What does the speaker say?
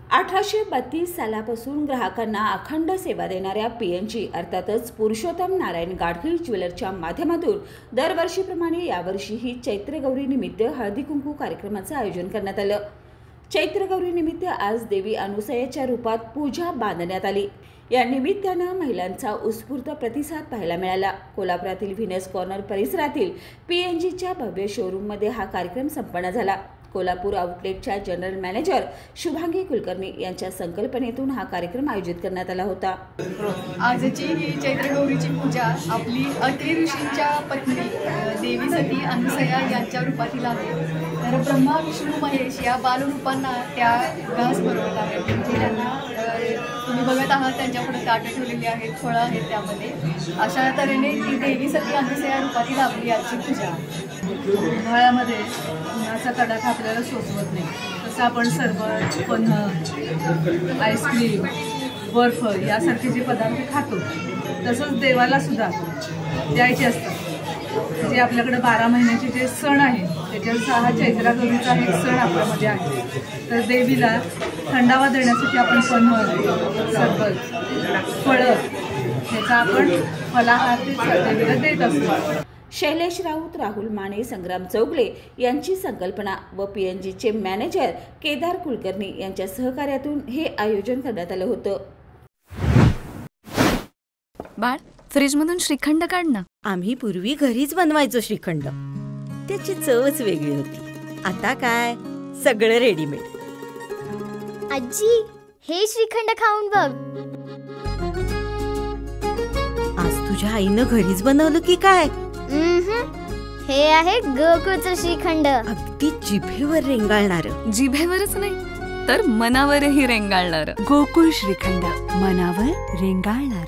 1832 सालापासून ग्राहकांना अखंड सेवा देणाऱ्या पीएनजी अर्थातच पुरुषोत्तम नारायण गाडगीळ ज्वेलर्सच्या माध्यमातून दरवर्षीप्रमाणे यावर्षीही चैत्रगौरी निमित्त हळदी कुंकू कार्यक्रमाचं आयोजन करण्यात आलं। चैत्रगौरी निमित्त आज देवी अनुसयाच्या रूपात पूजा बांधण्यात आली। या निमित्तानं महिलांचा उत्स्फूर्त प्रतिसाद पाहायला मिळाला। कोल्हापुरातील व्हीनस कॉर्नर परिसरातील पीएनजीच्या भव्य शोरूममध्ये हा कार्यक्रम संपन्न झाला। कोल्हापूर आउटलेटच्या जनरल मॅनेजर शुभांगी कुलकर्णी यांच्या संकल्पनेतून हा कार्यक्रम आयोजित करण्यात आला होता। आजची ही चैत्रगौरीची पूजा आपली अत्री ऋषींच्या पत्नी देवी सती अनुसया यांच्या रूपातील आहे। तर ब्रह्मा विष्णू महेश या बालरूपांना त्या घास भरवत आहेत। म्हणजे त्यांना तुम्ही बघत आहात त्यांच्याकडे ताटं ठेवलेली आहेत, फळं आहेत त्यामध्ये। अशा तऱ्हेने ती देवी सती अनुसया रूपातील आपली आजची पूजा। उन्हाळ्यामध्ये उन्हाचा कडाका आपल्याला सोसवत नाही, तसं आपण सरबत, पन्ह, आईस्क्रीम, बर्फ यासारखे जे पदार्थ खातो तसंच देवाला सुद्धा द्यायचे असतात। जे आपल्याकडे 12 महिन्याचे जे सण आहे त्याच्यात हा चैत्रगौरीचा एक सण आपल्यामध्ये आहे। तर देवीला थंडावा देण्यासाठी आपण पन्ह, सरबत, फळं ह्याचा आपण फलाहार देवीला देत असतो। शैलेश राऊत, राहुल माने, संग्राम चौगले यांची संकल्पना व पीएनजीचे मॅनेजर केदार कुलकर्णी यांच्या सहकार्यातून हे आयोजन करण्यात आलं होतं। बाळ, फ्रीजमधून श्रीखंड काढ ना। आम्ही पूर्वी घरीच बनवायचो श्रीखंड, त्याची चवच वेगळी होती। आता काय सगळं रेडीमेड। आजी, हे श्रीखंड खाऊन बघ। आज तुझ्या आईनं घरीच बनवलं की काय? हे आहे गोकुळचं श्रीखंड। अगदी जिभेवर रेंगाळणार। जिभेवरच नाही तर मनावरही रेंगाळणार। गोकुळ श्रीखंड, मनावर रेंगाळणार।